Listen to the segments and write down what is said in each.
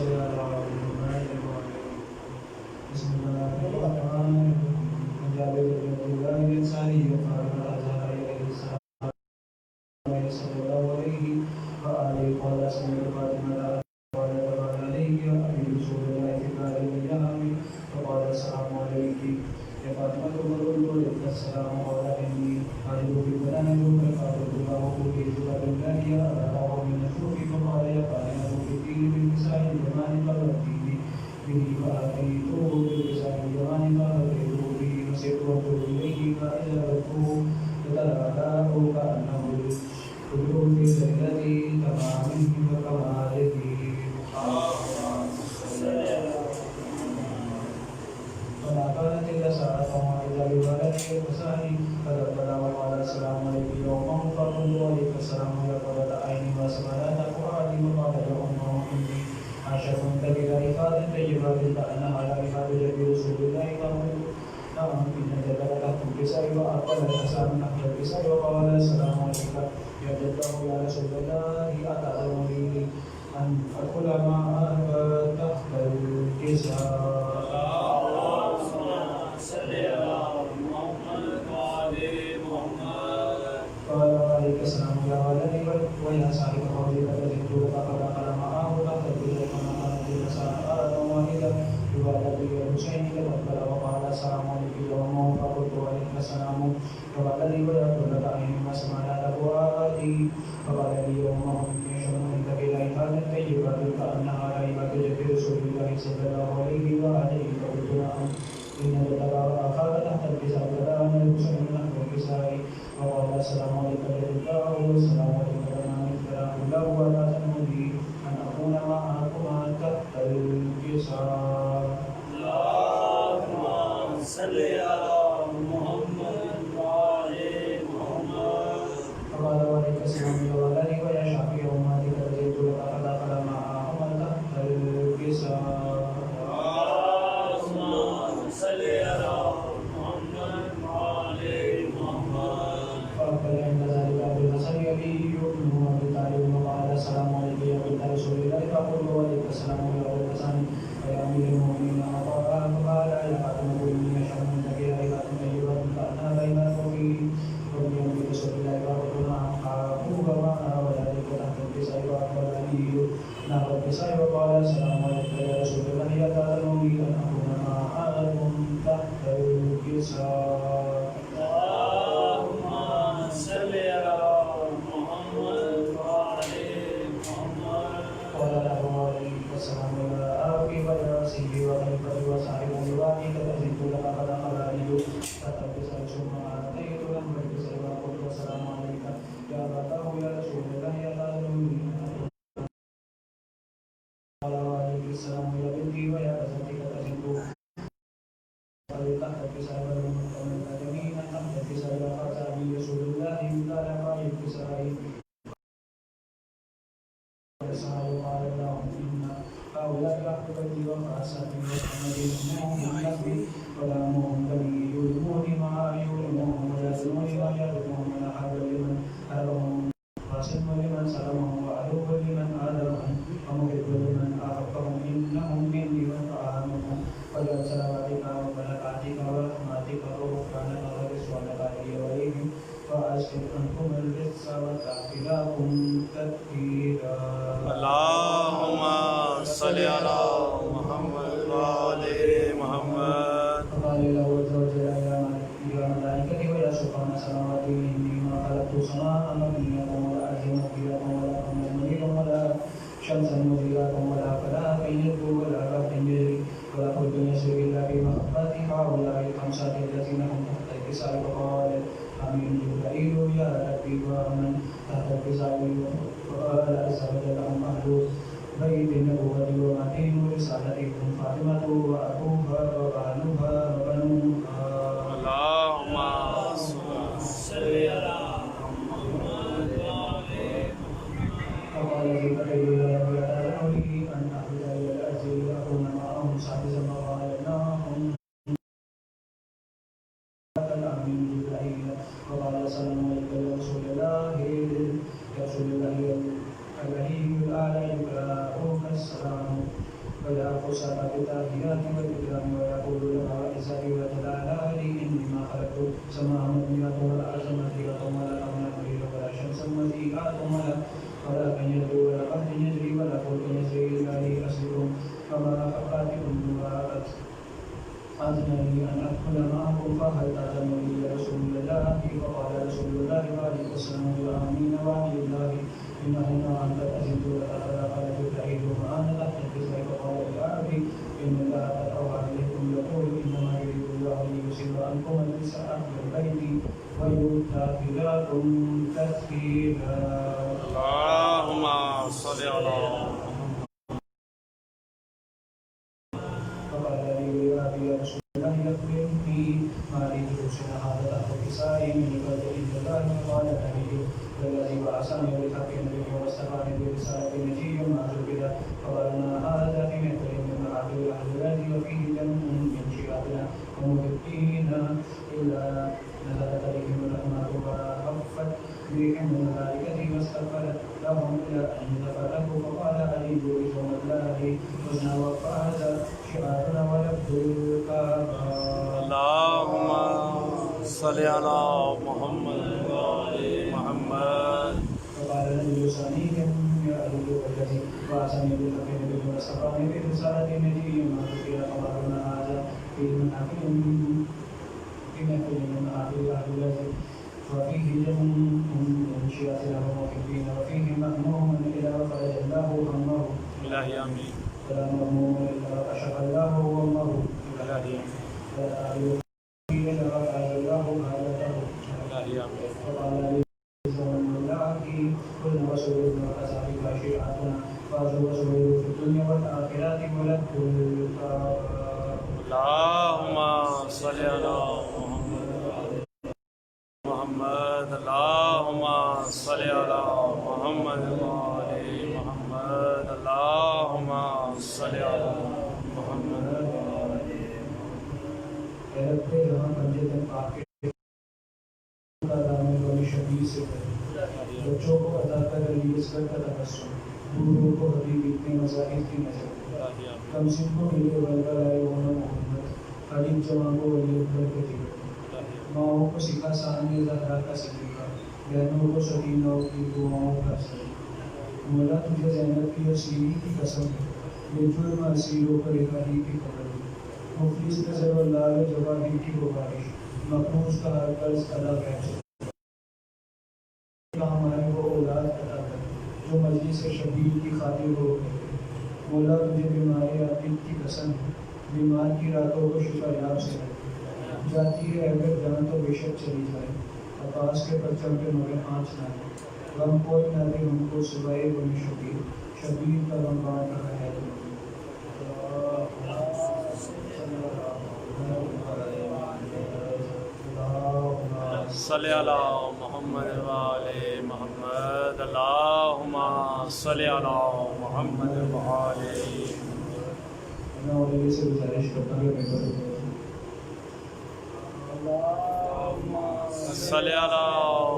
صل على محمد بسم الله الرحمن الرحيم من جابر بن عبد الله الأنصاري قال أزهر إليه السلام صلى الله عليه وآله قال سمعت فاطمة قال دخل علي أبي رسول الله في دار الأيام فقال السلام عليك يا فاطمة فقلت لك السلام قال إني أجد في المنام فقالت له أوتيت بالله أراه من الشوك فقال يا فاطمة ائتيني بالكساء اليمان فأتيت به فأتيته بالكساء اليمان فأتيته به فسرت إليه فأجابته فتلاقاه كأنه الطيور في ليلة تمامه وكماله فما كانت إلا ساعة واحدة بولده وسهله فدخل وقال السلام عليك يوما فقلت عليك السلام يا قرة عيني وسمعت فؤادي وقال يا أمه إني عاشق كبير إفادة طيبة كأنها لا إفادة جد رسول الله فقلت نعم إن جدك تحت الكساء وأقبل الكساء من تحت الكساء وقال السلام عليك يا جده يا رسول الله أتأذن لي أن أدخل معك تحت الكساء قال عليك السلام يا ولدي ويا صاحب قولك الذي لك فقد دخل معه تحت الكساء فما كانت المساء واحدة بولدي الحسين تقبل وقال السلام عليك يوم فقلت عليك السلام فقال لي ويقول لك أينما سمعت فؤادي فقال لي يوم إني شم عندك إلى إفادة طيبة كأنها ريبة جد رسول الله صلى الله عليه وآله فقلت نعم إن جدك أخاك تحت الكساء فدعا الحسين نحو الكساء وقال السلام عليك يا جداه والسلام عليك لمن افتراه له ولا تنودي أن أكون معكما تحت الكساء. اللهم صل على محمد وعلى محمد. فقال عليك السلام يا ولدي ويا شافي أمتك رضيت لك فدخل معهما تحت الكساء. اللهم صل على محمد وعلى محمد. فأقبل عند ذلك أبو الحسن علي بن أبي طالب وقال السلام عليك يا بنت رسول الله فقلت وعليك السلام يا أبو الحسن ويا أمير المؤمنين فقال يا فاطمة إني أشهد أنك يا ريحة طيبة كأنها ريحة وفي وبيوم رسول الله فقلت نعم قاموا معنا وذلك تحت الكساء وأقبل علي نحو الكساء وقال السلام عليك يا رسول الله أتأذن لي أن أكون معكم تحت الكساء. اللهم صل على محمد وعلى محمد. قال له عليه السلام يا أبي وياسيه وخليفتي وصاحب لوائي كتبت لك فدخل علي فتلبس ثم آتيت له بالكساء وقلت السلام عليك يا أباه يا رسول الله أتأذن قال عليه السلام يا بنتي ويا بنتي كتبت تحت الكساء ومن الأدمين تحت الكساء وقال رسول الله قال ما الكساء قال لهم إن هؤلاء أحبتي وفاسقي وحمد منهم نبي كلامهم بني يؤلموني ما يؤلمهم ويأذنوني ما يأذنهم ونحب لمن أرهم واسم لمن سلمهم وألوب لمن آذرهم ومحب لمن أحبهم إنهم مني وطعامهم وجعل صلواتك وبركاتك ورحمتك وغفرانك ورضوانك علي وعليهم وأسكت عنكم الرجس وتغفركم تكفيرا. اللهم صل على محمد وعلى محمد. فقال له عز وجل يا ملائكتي ويا سبحان سماواتي إني ما خلقت سماء مبنية ولا أرض مبنية ولا قمر منيرا ولا شمسا مضيئة ولا فلاحا يدعو ولا بحر يجري ولا فلك يسري إلا بمحبة هؤلاء الخمسة الذين هم تحت الكساء فقال آمين جبرائيل يا ربي ومن تحت الكساء وقال عز وجل هم أهل بيت النبوة ومتين رسالتهم فاطمة وأبوها وأهلها وبنوها. اللهم صل على محمد وعلى محمد. فقال جبريل يا رب أتأذن لي أن أخرج إلى الأرض لأكون معهم سادسا فقال نعم. آمين جبرائيل وقال السلام عليك يا رسول الله الذي الأعلى يقرأك السلام ويعفو ساعة التاهيات والإكرام ويقول لها وإزاري وجلالي إني ما خلقت سماء مبنية والأرض مطيرة ولا أمن مريض ولا شمس مضيئات ولا كن يدعو ولا قهر يجري ولا فلك يجري إلا لي أسلكم كما خلقاتكم مباركة أذن لي أن أدخل معكم فهل تأذن لي يا رسول الله فقال رسول الله عليه السلام آمين وعلي الله إنه أنت العزيز فقال جبريل وأنا أحدث فقال بالعربي إن الله قد أوحى إليكم يقول إنما يريد الله ليذهب عنكم الرجس أهل البيت ويطهركم تطهيرا. اللهم صل على فقال لي يا رسول الله يخبرني ما لي ترسل هذا أخو كسائي من قبل إلا الله فقال النبي والذي بعثني بالحق النبي واستفاني برسالة نجي ما زبد فقالنا هذا في مثل من عبد الأحزاب وفيه جنة من شيعتنا ومحبينا إلا نزلت عليهم الرحمة وخفت بهم الملائكة واستغفرت لهم إلى أن دفعته فقال علي بسم الله حسنا وفاز شعارنا ولبد الكعبة. اللهم صل على محمد وعلى محمد. فقال النبي ثانيهم يا أهل الذي بعثني بالحق النبي واستفاني برسالة نجي ما ذكر خبرنا هذا في محفل من محافل أهل الذي وفيه جن من شيعتنا ومحبين وفيه مأموم إلى فرج الله همه إلهي آمين. ولا مأموم إلا كشف الله همه إلهي آمين. ولا تعلم إلا رفع الله حالته. إلهي آمين. فقال لي زمن الله كل وسوء وكذلك شيعتنا فازوا وسوء في الدنيا والآخرة ولد اللهم صل على محمد. اللهم صل على محمد وعلى محمد. اللهم صل على محمد. رب جہاں پنجتن پاک شبیر سے بچوں کو عطا کر علی اصغر کا تبسم بوڑھوں کو حبیب اتنے مذاہب کی نظر کم سن کو ملے ولگر آئے ہونا محمد حدیب جوان کو ولی اکبر کے ذکر ماؤں کو سکھا سامنے زہرا کا سکھا بہنوں کو سکینہ کی دعاؤں کا سر مولا تجھے زینب کی اسیری کی قسم ہے یہ جرم اسیروں پر الہی کی خبر مفلس نظر اللہ جواہر کی گوارش مقروض کا ہر قرض ادا کر ہمارے وہ اولاد عطا کر جو مجلس شبیر کی خاطر ہو گئے. مولا تجھے بیمار عاقب کی قسم ہے بیمار کی راتوں کو شفا یاب سے رکھ جاتی ہے اگر جان تو بے شک چلی جائے عباس کے پرچم پہ مگر آنچ نہ دے غم کوئی نہ دے ہم کو سوائے بنی شبیر شبیر کا غم بانٹ رہا ہے صلی علی محمد وعلى محمد. اللهم صل على محمد وعلى میں اور سے گزارش کرتا ہوں کہ صلی علی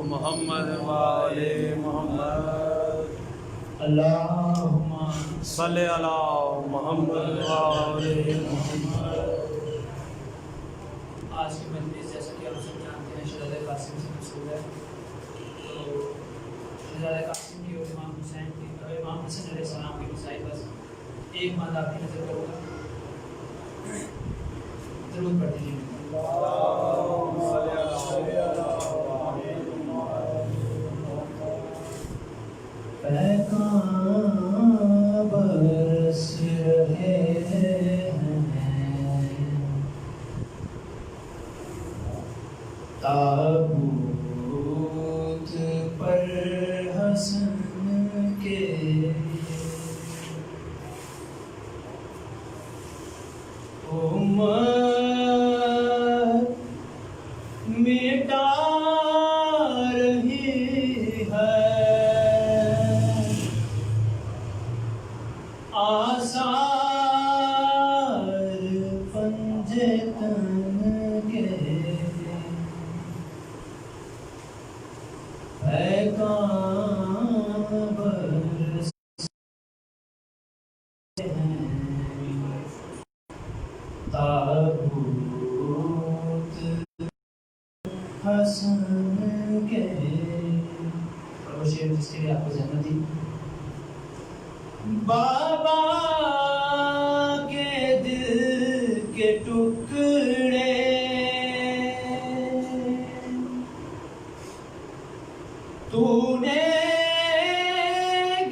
محمد وعلى محمد. اللہم صلی علی محمد وعلى محمد. آج کی مجلس جیسا کہ آپ سب جانتے ہیں شہزادہ قاسم سے مسئول ہے تو شہزادہ قاسم کی اور امام حسین کی اور امام حسن علیہ السلام کی مسائل بس ایک مادہ آپ کی نظر کروں گا ضرور پڑھ دیجیے. برس رہے تابوت پر حسن کے امت مٹا رہی ہے آثار پنجے تن کے پیغام برس ہیں تابوت حسن کے اور وہ شعر جس کے لیے آپ کو زحمت دی. بابا کے دل کے ٹکڑے تو نے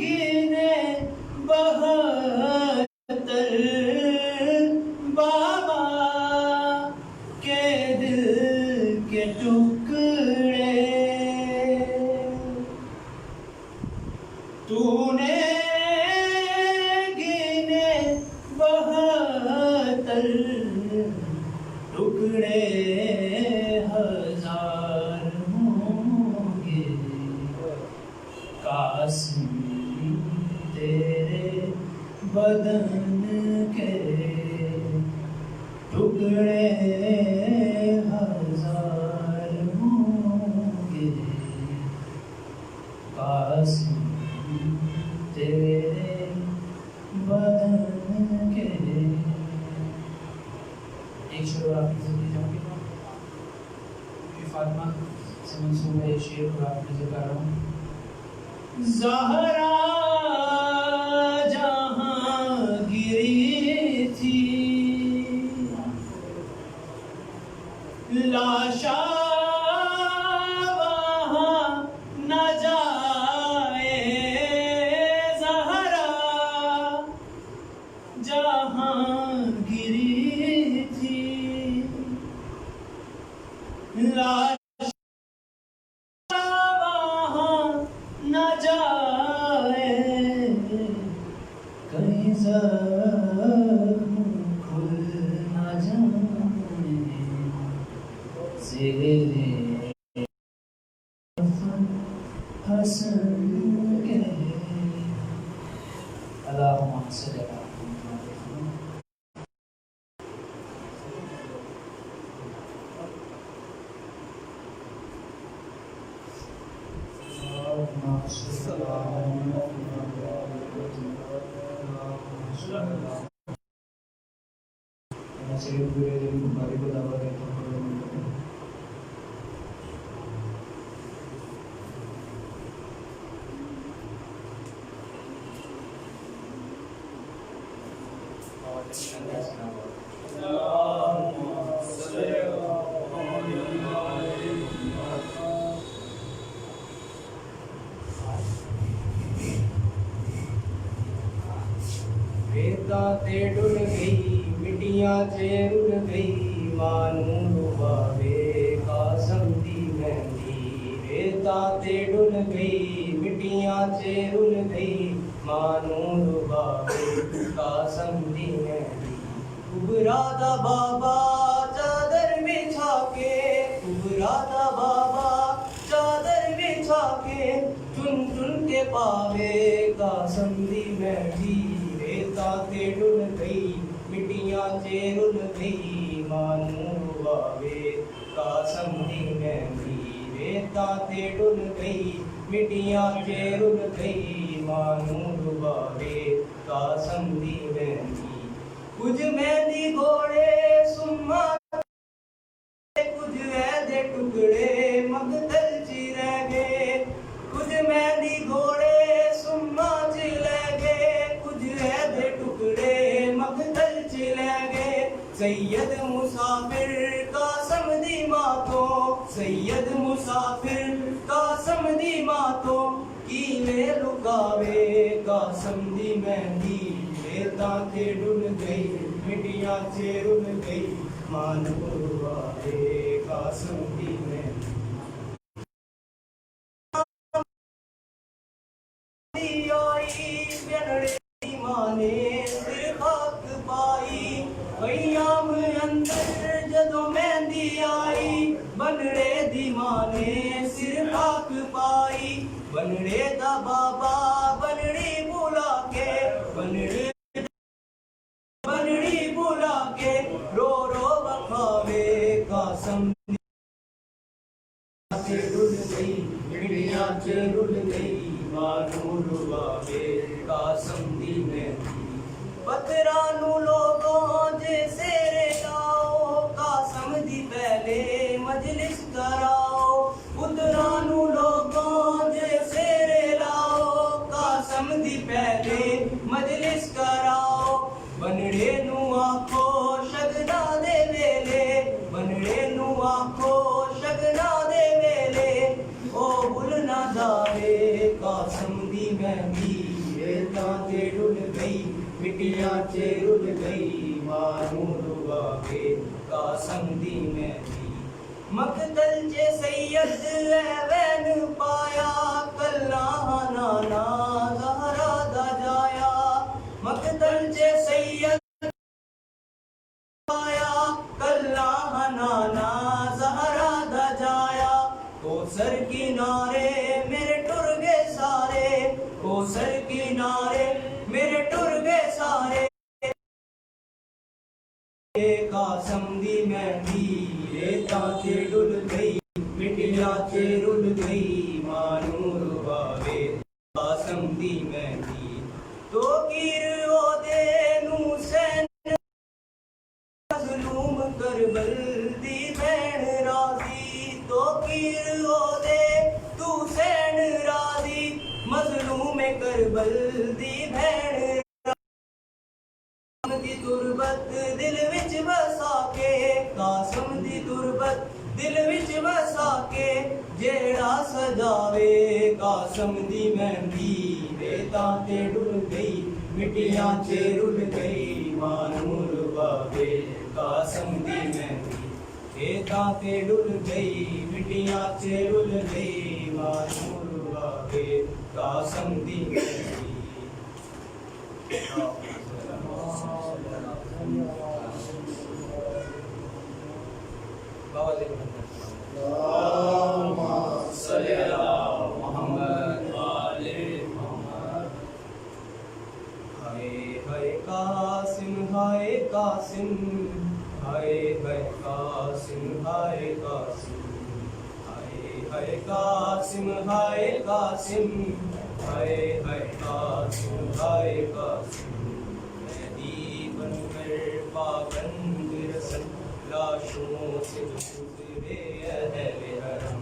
گنے بہتر بابا کے دل کے ٹکڑے تو نے گنے بہتر ٹکڑے ہزار ہوں گے قاسم تیرے بدن کے ٹکڑے ہزار ہوں گے قاسم تیرے بدن کے. ایک شعر اور آپ کی زندگی جاؤں گی فاطمہ سے منسوب ہے. یہ شعر اور آپ نظر کر رہا ہوں. زہرا جہاں گری تھی لاشا وہاں نہ جائے. زہرا جہاں گری تھی لاشا نہ جائے. کہیں زخم کھل نہ جائے زیر حسن کے. اللہم صل علی بخاری کو دعوت دیتا ہوں. ریتاں ڈل گئی مٹیاں رل گئی مانوں ڈباوے قاسم دی مہندی. ریتاں ڈل گئی مٹیاں رل گئی مانوں ڈباوے قاسم دی مہندی. کبرا دا بابا چادر بچھا کے کبرا دا بابا چادر بچھا کے چن چن کے پاوے قاسم دی مہندی. ریتاں ڈل گئی مٹیاں رل گئی مانوں ڈباوے قاسم دی مہندی. ریتاں ڈل گئی مٹیاں رل گئی مانوں ڈباوے قاسم دی مہندی. کچھ مہندی گھوڑے سما کچھ ویدے ٹکڑے مقتل چی رہ گئے. کچھ مہندی گھوڑے سما چ لے گئے کچھ ویدے ٹکڑے مقتل چ لے گئے. سید مسافر قاسم دی ماتوں سید مسافر قاسم دی ماتوں کیلے لکاوے قاسم دی مہندی. ریتاں ڈل گئی مٹیاں رل گئی مانوں ڈباوے قاسم دی مہندی. آئی بنڑے دی ماں نے سر خاک پائی ایام اندر جدوں مہندی آئی بنڑے دی ماں نے سر خاک پائی. بنڑے دا بابا بنڑی بلا کے بنڑی بلا کے رو رو بخاوے قاسم رل گئی مٹیاں رل گئی مانوں ڈباوے قاسم دی مہندی. پتھراں نوں لوگوں جے سیرے بنڑے نو آکھو شگنا دے ویلے بنڑے نو آکھو شگنا دے ویلے او بھلنا جاوے قاسم دی مہندی ریتاں تے ڈل گئی مٹیاں تے رل گئی مانو روا کے قاسم دی مہندی مقتل چے سید ایوین پایا کلا نانا زہرا دا جایا مقتل چے سید پایا کلا نانا زہرا دا جایا کوثر کنارے میرے ٹر گئے سارے کوثر کنارے میرے ٹر گئے سارے قاسم دی مہندی ریتاں تے ڈل گئی مٹیاں تے رل گئی مانو رواوے قاسم دی مہندی تو کیر او دے نو سین مظلوم کربل دی بین راضی تو کیر او دے تو سین راضی مظلوم کربل دی بین دی تربت دل وچ بسا کے قاسم دی تربت دل وچ بسا کے جیڑا سجاوے قاسم دی مہندی ریتاں تے ڈل گئی مٹیاں تے رل گئی مانو رواوے قاسم دی مہندی ریتاں تے ڈل گئی مٹیاں تے رل گئی مانو رواوے قاسم دی مہندی اللہم صلی علی محمد وآلِ محمد ہائے ہائے قاسم ہائے قاسم ہائے ہائے قاسم ہائے قاسم ہائے ہائے قاسم ہائے قاسم ہائے ہائے قاسم ہائے قاسم مہدی بن کر پابند رسل لاشوں سے گزرے اہل حرم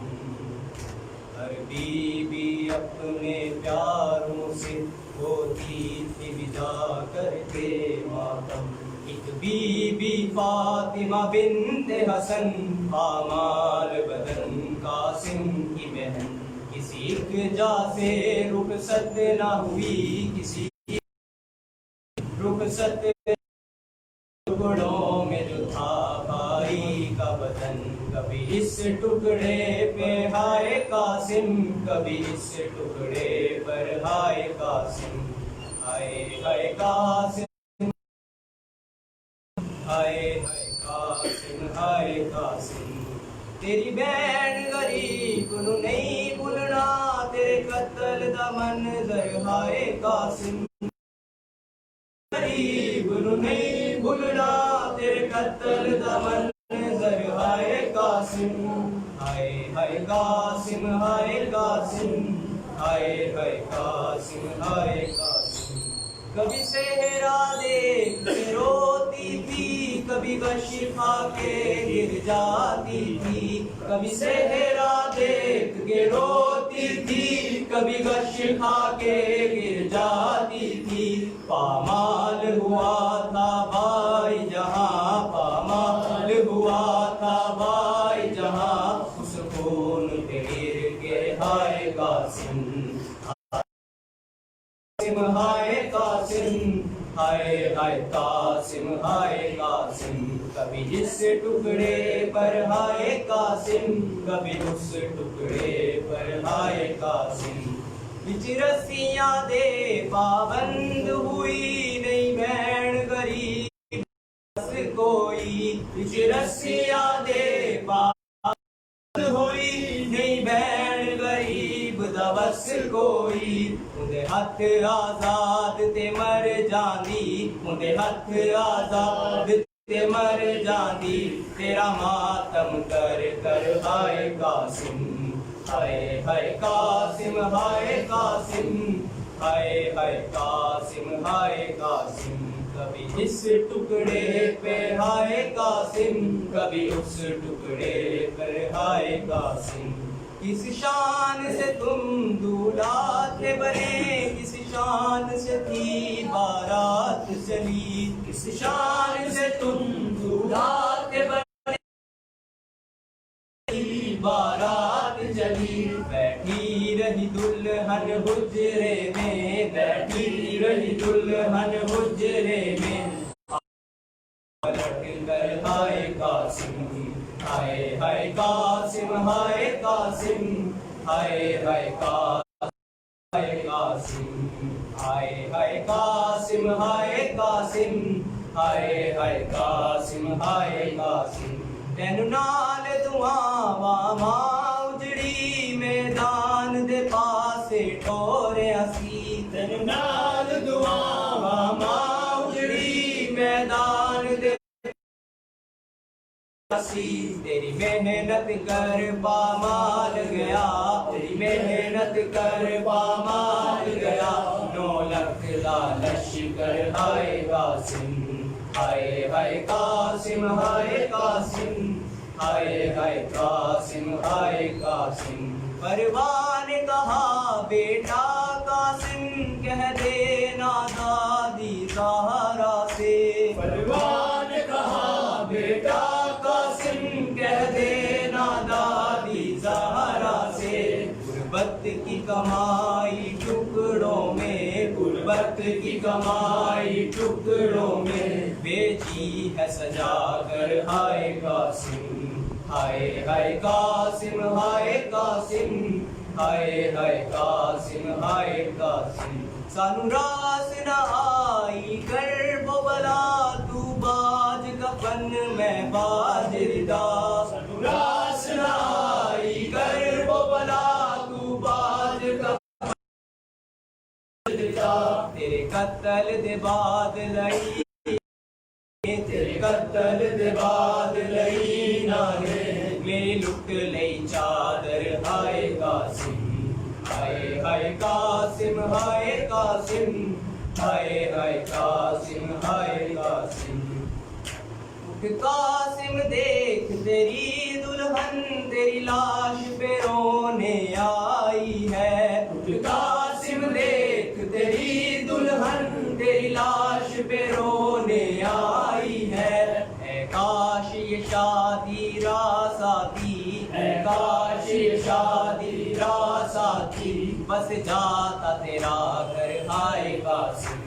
ہر بی بی اپنے پیاروں سے ہوتی تھی ودا کر کے ماتم ایک بی بی فاطمہ بنت حسن پامال بدن قاسم کی بہن کسی ایک جا سے رخصت نہ ہوئی کسی رخصت ٹکڑوں میں جو تھا بھائی کا بدن کبھی اس ٹکڑے پہ ہائے قاسم کبھی اس ٹکڑے پر ہائے قاسم ہائے ہائے قاسم ہائے ہائے قاسم ہائے قاسم تیری بہن غریب نو نہیں بھولنا تیرے قتل دا منظر ہائے قاسم غریب نو نہیں بھولنا تیرے قتل دا منظر ہائے قاسم ہائے ہائے قاسم ہائے قاسم ہائے ہائے قاسم ہائے قاسم کبھی صحرا دیکھ کے روتی تھی کبھی غش کھا کے گر جاتی تھی کبھی صحرا دیکھ کے روتی تھی کبھی غش کھا کے گر جاتی تھی پامال ہوا تھا بھائی جہاں پامال ہوا تھا بھائی جہاں اس خون پہ گر کے ہائے قاسم ہائے قاسم ہائے ہائے قاسم ہائے قاسم کبھی اس ٹکڑے پر ہائے قاسم کبھی اس ٹکڑے پر ہائے قاسم بچ رسیاں دے پابند ہوئی نہیں بہن غریب بس کوئی بچ رسیاں دے پابند ہوئی نہیں بہن غریب دا بس کوئی اندے ہاتھ آزاد تے مر جاندی اندے ہاتھ آزاد تے مر جاندی تیرا ماتم کر کر ہائے قاسم ہائے ہائے قاسم ہائے قاسم ہائے ہائے قاسم ہائے قاسم کبھی اس ٹکڑے پہ ہائے قاسم کبھی اس ٹکڑے پر ہائے قاسم کس شان سے تم دولات بنے کس شان سے تھی بارات چلی، کس شان سے تم دولہا کے بنے بارات چلی، بیٹھی رہی دلہن حجرے میں، بیٹھی رہی دلہن حجرے میں، پلٹ کر ہائے قاسم، ہائے ہائے قاسم، ہائے قاسم، ہائے ہائے قاسم، ہائے قاسم، ہائے ہائے قاسم، ہائے قاسم، ہائے ہائے قاسم، ہائے قاسم، تینو نال دعا واما اجڑی میدان دے پاسے ٹوریا سی، تینو نال دعا واما اجڑی میدان دے تیری محنت کر پامال گیا، تیری محنت کر پامال گیا، 9 لکھ دا لشکر ہائے قاسم، ہائے ہائے قاسم، ہائے قاسم، ہائے ہائے قاسم، ہائے قاسم، پروان نے کہا بیٹا قاسم کہہ دینا دادی زہرا سے، پروان نے کہا بیٹا قاسم کہہ دینا دادی زہرا سے، غربت کی کمائی ٹکڑوں میں، غربت کی کمائی ٹکڑوں میں، بیچی ہے سجا کر ہائے قاسم، ہائے ہائے قاسم، ہائے قاسم، ہائے ہائے قاسم، ہائے قاسم، سانو راس نہ آئی کرب و بلا، تو باج کفن میں باج ردا، سانو راس نہ آئی کرب و بلا، تو باج کفن ردا، تیرے قتل دے بعد لئی، تیرے قتل دے بعد لئی نانے، میری لٹ لئی چادر ہائے قاسم، ہائے ہائے قاسم، ہائے قاسم، ہائے ہائے قاسم، ہائے قاسم، قاسم دیکھ تیری دلہن تیری لاش پہ رونے آئی ہے، قاسم دیکھ تیری دلہن تیری لاش پہ رونے آئی ہے، اے کاش یہ شادی راس آتی، اے کاش یہ شادی راس آتی، بس جاتا تیرا گھر ہائے قاسم،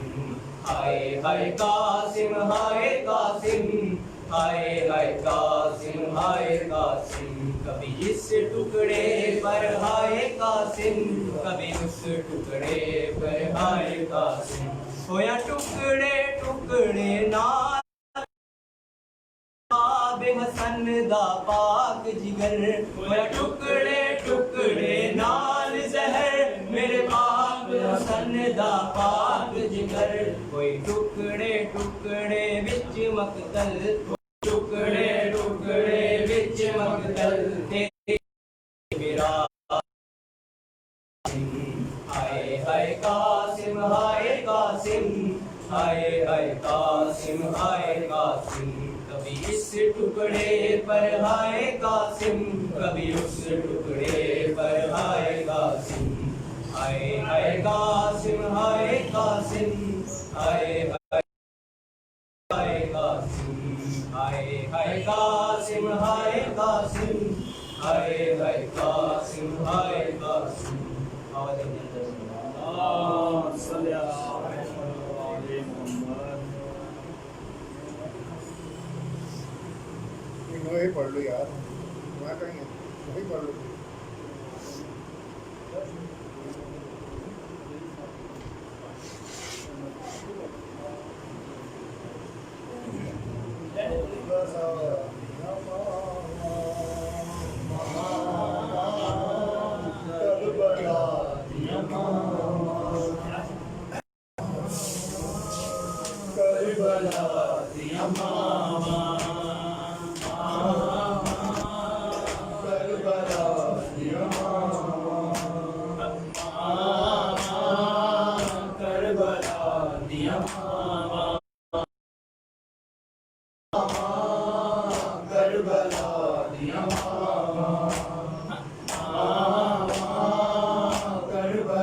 ہائے ہائے قاسم، ہائے قاسم، ہائے ہائے قاسم، ہائے قاسم، کبھی اس ٹکڑے پر ہائے قاسم، کبھی اس ٹکڑے پر ہائے قاسم، ہویا ٹکڑے ٹکڑے نال باب حسن دا پاک جگر، ہویا ٹکڑے ٹکڑے نال زہر میرے باب حسن دا پاک جگر، کوئی ٹکڑے ٹکڑے وچ مقتل، ٹکڑے ٹکڑے وچ مقتل، تیری میرا ہائے ہائے قاسم، ہائے قاسم، ہائے ہائے قاسم، ہائے قاسم، کبھی اس ٹکڑے پر ہائے قاسم، کبھی اس ٹکڑے پر ہائے قاسم، ہائے ہائے قاسم، ہائے قاسم، ہائے ہائے قاسم، ہائے ہائے قاسم، ہائے قاسم، ہائے ہائے قاسم، ہائے قاسم، اللہم صلی علی محمد، وہی پڑھ لو یار، میں کہیں گے وہی پڑھ لو، کربلا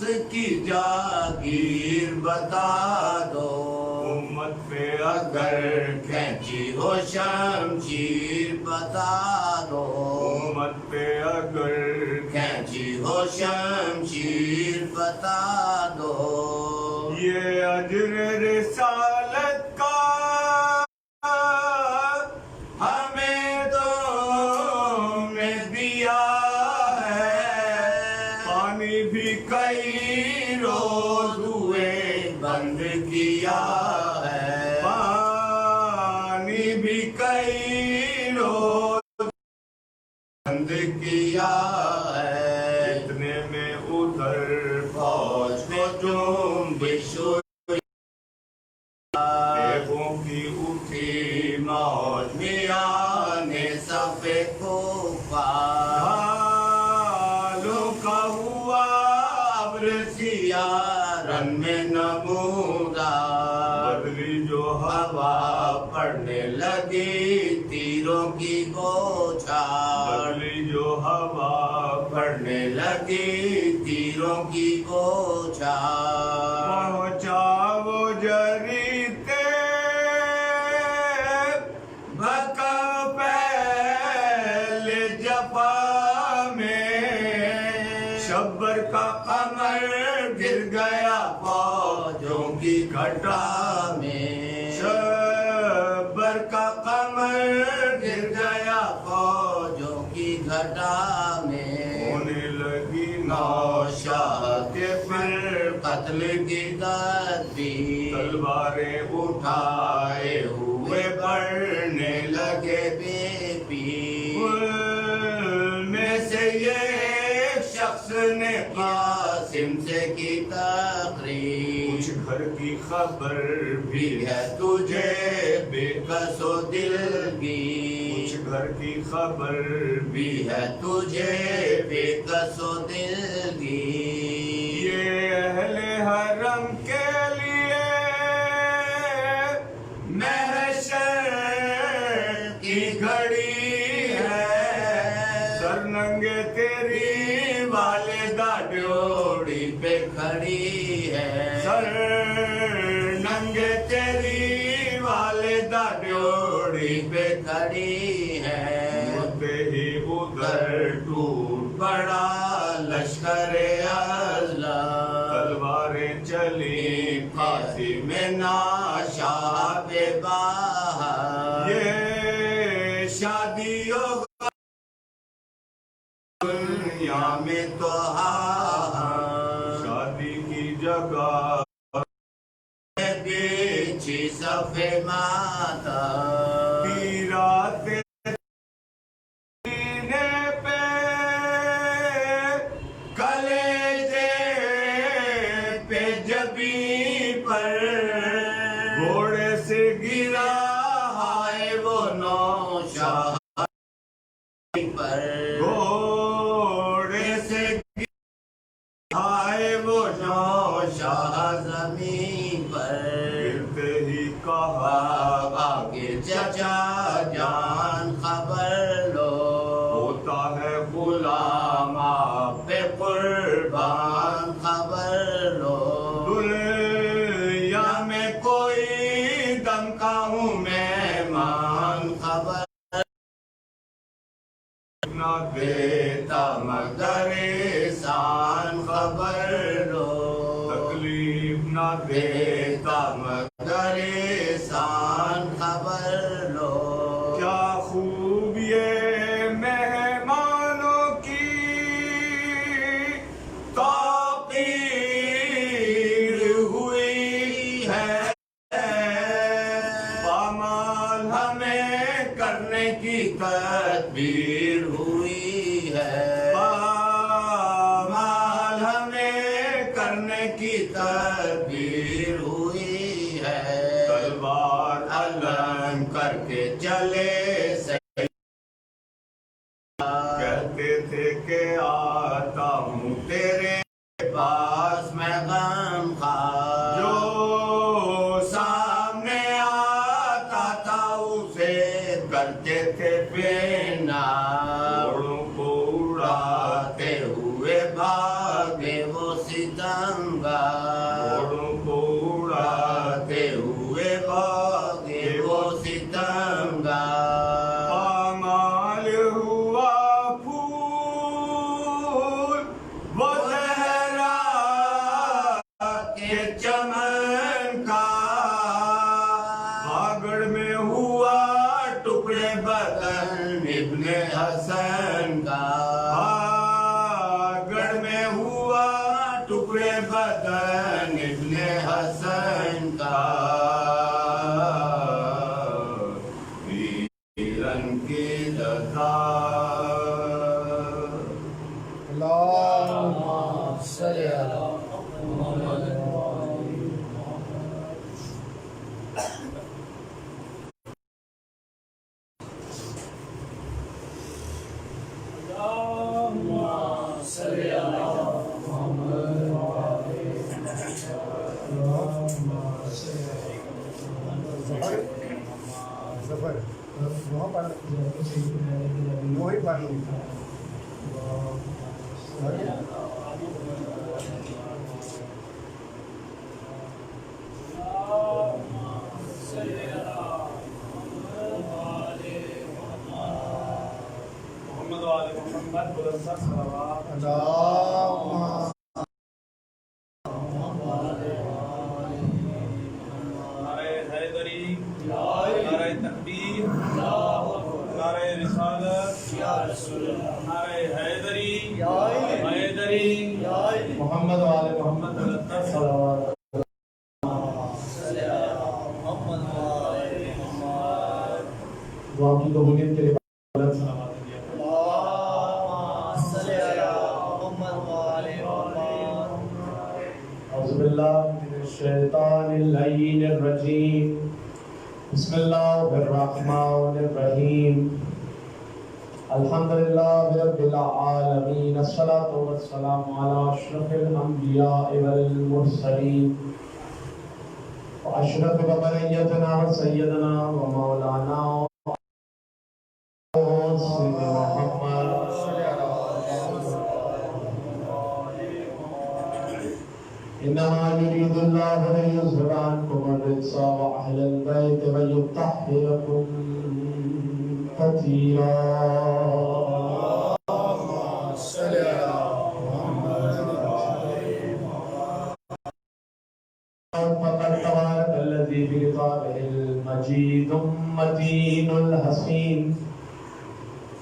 شخص کی جاگیر بتا دو امت پہ اگر کینچی ہو شمشیر بتا دو امت پہ اگر کینچی ہو شمشیر بتا دو یہ اجر رسالت کا ہمیں تو نے دیا ہے پانی بھی کئی روز ہوئے بند کیا ہے پانی بھی کئی روز بند کیا ہے اتنے میں ادھر فوج میں جنبش ہوئی دیگوں کی اٹھی موج میاں نے صفے کو ڈھالوں کا ہوا ابر سیاہ رن میں نمودار بدلی جو ہوا پڑنے لگی تیروں کی بوچھار بدلی جو ہوا پڑنے لگی تیروں کی بوچھار پہنچا وہ جریتے بکا پہلے جفا میں شبر کا قمر گر گیا فوجوں کی گھٹا میں شبر کا قمر گر گیا فوجوں کی گھٹا میں ہونے لگی نوشاہ کے پھر قتل کی تدبیر تلواریں اٹھائے ہوئے بڑھنے لگے بے پیر میں سے یہ ایک شخص نے قاسم سے کی تقریر کچھ گھر کی خبر بھی بھی ہے تجھے بے کس و دل کی کچھ گھر کی خبر بھی ہے تجھے بے کس و دل کی یہ اہل حرم کے لیے محشر کی گھڑی ہے سر ننگے تیری والدہ ڈیوڑی پہ کھڑی ہے سر ننگے تیری والدہ ڈیوڑی پہ کھڑی ہے ہوتے ہی ادھر ٹوٹ پڑا لشکر ازلم تلواریں چلی پھانسی میں ناشاہ بے باہر یہ شادیوں دنیا میں تو ہاں شادی کی جگہ بیچی صفے ماتا تیرات سینے پہ کلیجے پہ جبی پر گھوڑے سے گرا ہائے وہ نوشاہ پر گھوڑے سے ہائے وہ نوشاہ زمین پر گرتے ہی کہا آگے چچا جان خبر لو ہوتا ہے غلام آپ پہ قربان خبر لو دنیا میں کوئی دم کا ہوں مہمان خبر نہ دیتا مگر احسان خبر لو تکلیف نہ دے دیتا مگر احسان خبر لو کیا خوب یہ مہمانوں کی توقیر ہوئی ہے پامال ہمیں کرنے کی تدبیر ہوئی ہے مال ہمیں کرنے کی تدبیر ہوئی ہے تلوار علم کر کے چلے کہتے تھے کہ آتا ہوں تیرے پاس میں غم خار جو سامنے آتا تھا اسے کرتے تھے پینا گھوڑوں کو اڑا اڑاتے ہوئے بھاگے وہ ستم وہی پڑھ لوں محمد و آل محمد بلند سر صلوات اللہم نعرہ حیدری، نعرہ تکبیر، نعرہ رسالت، نعرہ حیدری، حیدری، محمد و آل محمد بلند سر صلوات دعا کی قبولیت کے لیے بلند صلوات دیا کریں۔ اعوذ باللہ من الشیطان اللعین الرجیم، بسم اللہ الرحمن الرحیم، الحمدللہ رب العالمین، الصلاة والسلام علی اشرف الانبیاء والمرسلین، واشرف ببریتنا وسیدنا ومولانا إنما يريد الله ليذهب عنكم الرجس وأهل البيت ويطهركم تطهيرا فقد تبارك الذي بكتابه المجيد متين الحسين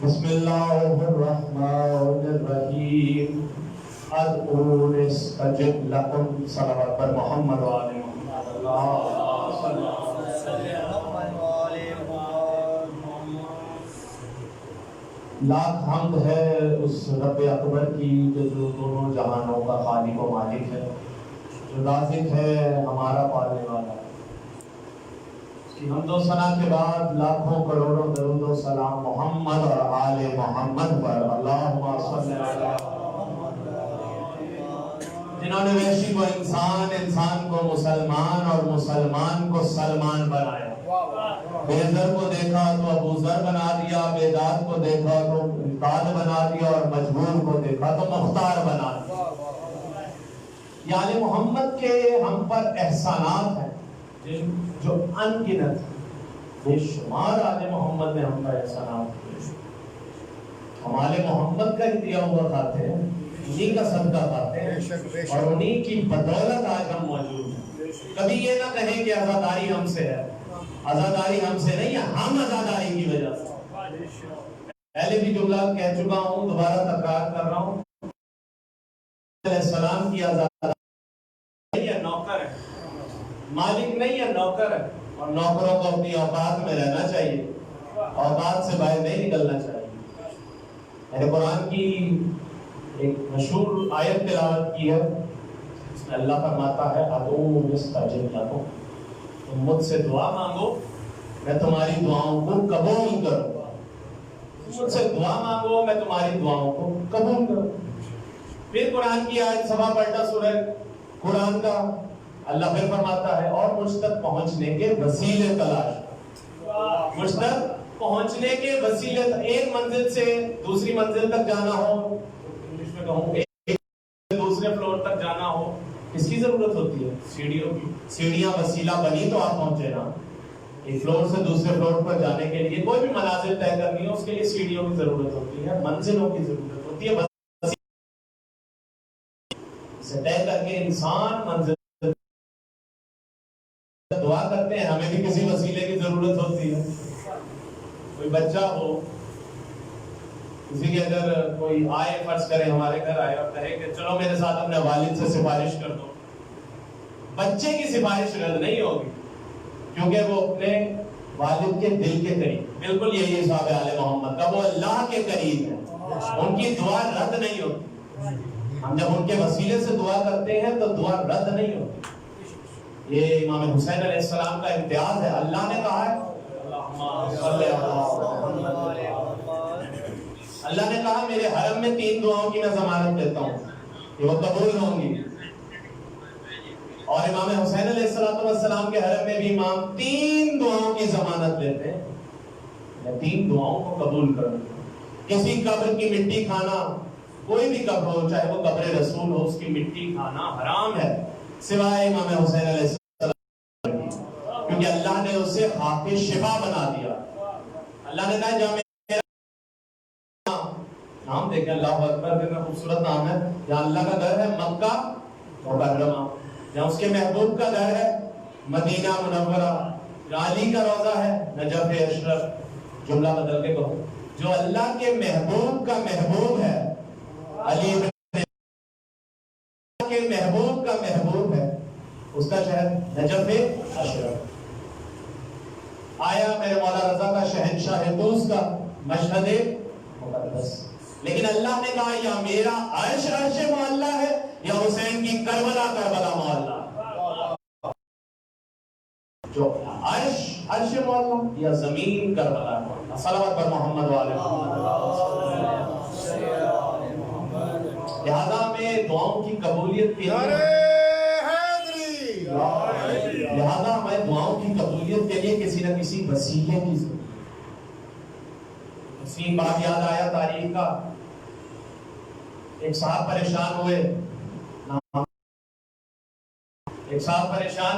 بسم الله الرحمن الرحيم ادعوني استجب لكم صلوات پر محمد و آل محمد اللہ صلی لاکھ حمد ہے اس رب اکبر کی جو دونوں جہانوں کا خالق و مالک ہے، جو رازق ہے، ہمارا پالنے والا ہے۔ اس کی حمد و ثنا کے بعد لاکھوں کروڑوں درود و سلام محمد اور آل محمد پر، اللہم صلی علی جنہوں نے وحشی کو انسان، انسان کو مسلمان اور مسلمان کو سلمان بنایا۔ بے ذر کو دیکھا تو ابو ذر بنا دیا، بے داد کو دیکھا تو داد بنا دیا، اور مجبور کو دیکھا تو مختار بنا دیا۔ یہ آل محمد کے ہم پر احسانات ہیں جو ان گنت ہیں، بے شمار آل محمد نے ہم پر احسانات کیے۔ ہم آل محمد کا ہی دیا ہوا کھاتے ہیں، انہی کا صدقہ کھاتے ہیں، اور انہی کی بدولت آج ہم موجود ہیں۔ کبھی یہ نہ کہیں کہ عزاداری ہم سے ہے، عزاداری ہم سے نہیں ہے، ہم عزاداری کی وجہ سے۔ پہلے بھی جملہ کہہ چکا ہوں، دوبارہ تکرار کر رہا ہوں، علیہ السلام کی عزاداری نہیں ہے، نوکر ہے، مالک نہیں ہے، نوکر ہے، اور نوکروں کو اپنی اوقات میں رہنا چاہیے، اوقات سے باہر نہیں نکلنا چاہیے۔ میں نے قرآن کی ایک مشہور آیت تلاوت کی ہے، اس میں اللہ فرماتا ہے ادعونی استجب لکم، تم مجھ سے دعا مانگو میں تمہاری دعاؤں کو قبول کروں گا۔ مجھ سے دعا مانگو میں تمہاری دعاؤں کو قبول کروں۔ پھر قرآن کی آیت صفحہ پلٹا سورہ قرآن کا، اللہ پھر فرماتا ہے اور مجھ تک پہنچنے کے وسیلے تلاش، مجھ تک پہنچنے کے وسیلے، ایک منزل سے دوسری منزل تک جانا ہو، انگلش میں کہوں ایک دوسرے فلور تک جانا ہو، کس کی ضرورت ہوتی ہے؟ سیڑھیوں کی۔ سیڑھیاں وسیلہ بنی تو آپ پہنچے نا۔ ایک فلور سے دوسرے فلور پر جانے کے لیے کوئی بھی منازل طے کرنی ہو، اس کے لیے سیڑھیوں کی ضرورت ہوتی ہے، منزلوں کی ضرورت ہوتی ہے، اسے طے کر کے انسان منزل دعا کرتے ہیں۔ ہمیں بھی کسی وسیلے کی ضرورت ہوتی ہے، کوئی بچہ ہو، کسی کی اگر کوئی آئے، فرض کرے ہمارے گھر آئے اور کہے کہ چلو میرے ساتھ اپنے والد سے سفارش کر دو، بچے کی سفارش رد نہیں ہوگی، کیونکہ وہ اپنے والد کے دل کے قریب، بالکل یہی حساب ہے آل محمد کا، وہ اللہ کے قریب ہے، ان کی دعا رد نہیں ہوتی۔ ہم جب ان کے وسیلے سے دعا کرتے ہیں تو دعا رد نہیں ہوتی۔ یہ امام حسین علیہ السلام کا امتیاز ہے، اللہ نے کہا ہے اللہ نے کہا میرے حرم میں 3 دعاؤں کی میں ضمانت دیتا ہوں کہ وہ قبول ہوں گی، اور امام حسین علیہ السلام کے حرم میں بھی امام 3 دعاؤں کی ضمانت دیتے ہیں، میں 3 دعاؤں کو قبول کروں گا. کسی قبر کی مٹی کھانا، کوئی بھی قبر ہو، چاہے وہ قبر رسول ہو، اس کی مٹی کھانا حرام ہے سوائے امام حسین علیہ السلام، کیونکہ اللہ نے اسے خاک شفا بنا دیا. اللہ نے کہا جب نام دیکھیں، اللہ اکبر، کتنا خوبصورت نام ہے. جہاں اللہ کا گھر ہے مکہ مکرمہ، جہاں اس کے محبوب کا گھر ہے مدینہ منورہ، جہاں علی کا روضہ ہے نجف اشرف. جملہ بدل کے کہو، جو اللہ کے محبوب کا محبوب ہے، علی کے محبوب کا محبوب ہے، اس کا شہر نجف اشرف. آیا میرے مولا رضا کا شہنشاہ طوس کا مشہد مقدس. لیکن اللہ نے کہا یا میرا عرش عرش معلّہ ہے یا حسین کی کربلا کربلا معلّہ. جو عرش عرش معلّہ یا زمین کربلا معلّہ. صلوات پر محمد و آل محمد. لہذا میں دعاؤں کی قبولیت کے لیے لہذا میں دعاؤں کی قبولیت کے لیے کسی نہ کسی وسیلے کی ضرورت. حسین بات یاد آیا تاریخ کا. ایک صاحب پریشان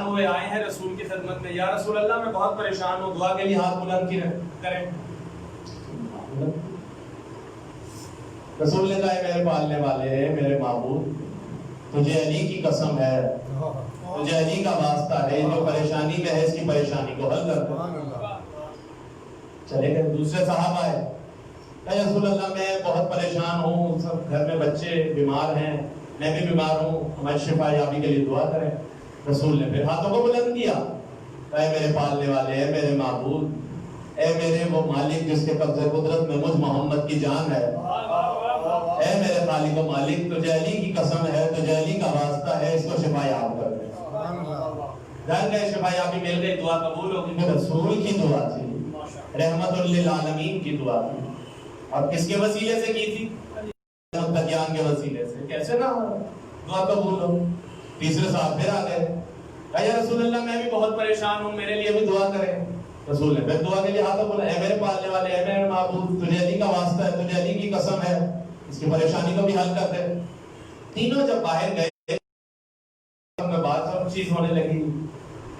ہوئے آئے ہیں رسول کی خدمت میں. یا رسول اللہ میں بہت پریشان ہوں، دعا کے لیے ہاتھ بلند کریں. رسول نے کہا میرے پالنے والے، میرے معبود، تجھے علی کی قسم ہے، تجھے علی کا واسطہ ہے، جو پریشانی میں ہے اس کی پریشانی کو حل کر دے. چلے گئے. دوسرے صاحب آئے، کہ رسول اللہ میں بہت پریشان ہوں، سب گھر میں بچے بیمار ہیں، میں بھی بیمار ہوں، ہماری شفا یابی کے لیے دعا کریں. رسول نے پھر ہاتھوں کو بلند کیا، اے میرے پالنے والے، اے میرے معبود، اے میرے وہ مالک جس کے قبضہ قدرت میں مجھ محمد کی جان ہے، اے میرے خالق و مالک، تجھے علی کی قسم ہے، تجھے علی کا واسطہ ہے، اس کو شفا یاب کر دے. گھر گئے، شفا یابی مل گئی، دعا قبول ہو گئی. رسول کی دعا تھی، رحمت للعالمین کی دعا تھی. اور کس کے وسیلے سے کی تھی؟ متقیان کے وسیلے سے. کیسے نہ دعا قبول ہو. تیسرے صاحب پھر آ گئے، یا رسول اللہ میں بھی بہت پریشان ہوں، میرے لیے بھی دعا کریں. رسول نے پھر دعا کے لیے ہاتھ بولا، اے میرے پالنے والے، اے میرے معبود، تجھے علی کا واسطہ ہے، تجھے علی کی قسم ہے، اس کی پریشانی کو بھی حل کر دے. تینوں جب باہر گئے میں بات سب چیز ہونے لگی.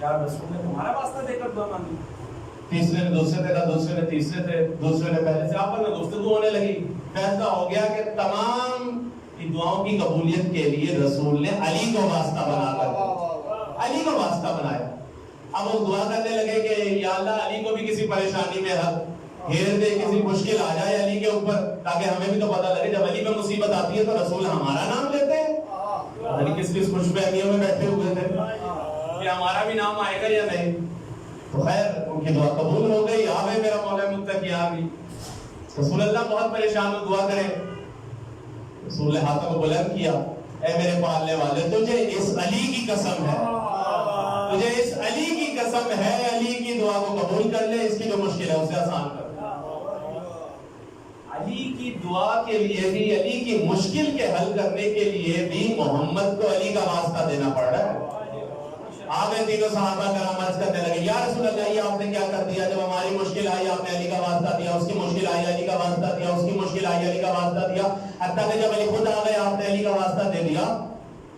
یا رسول نے تمہارا واسطہ دے کر دعا مانگی. تیسرے نے دوسرے سے کہا، دوسرے نے تیسرے سے، دوسرے نے پہلے سے. آپس میں گفتگو ہونے لگی. فیصلہ ہو گیا کہ تمام دعاؤں کی قبولیت کے لیے رسول نے علی کو واسطہ بنا کر علی کو واسطہ بنایا. اب وہ دعا کرنے لگے کہ یا اللہ علی کو بھی کسی پریشانی میں گھیر دے، کسی مشکل آ جائے علی کے اوپر، تاکہ ہمیں بھی تو پتہ لگے جب علی پہ مصیبت آتی ہے تو رسول ہمارا نام لیتے ہیں. یعنی کس کس خوش فہمیوں میں بیٹھے ہوئے تھے کہ ہمارا بھی نام آئے گا یا نہیں. تو خیر ان کی دعا قبول ہو گئی. آوے میرا مولا متقی آ گئی. رسول اللہ بہت پریشان ہو، دعا کریں. رسول نے ہاتھوں کو بلند کیا، اے میرے پالنے والے، تجھے اس علی کی قسم ہے، تجھے اس علی کی قسم ہے، علی کی دعا کو قبول کر لے، اس کی جو مشکل ہے اسے آسان کر. علی کی دعا کے لیے بھی، علی کی مشکل کے حل کرنے کے لیے بھی محمد کو علی کا واسطہ دینا پڑ رہا ہے. آگے تینوں صحابہ کرام عرض کرنے لگے، یا رسول اللہ یہ آپ نے کیا کر دیا؟ جب ہماری مشکل آئی آپ نے علی کا واسطہ دیا، اس کی مشکل آئی علی کا واسطہ دیا، اس کی مشکل آئی علی کا واسطہ دیا، حتیٰ کہ جب علی خود آ گئے آپ نے علی کا واسطہ دے دیا.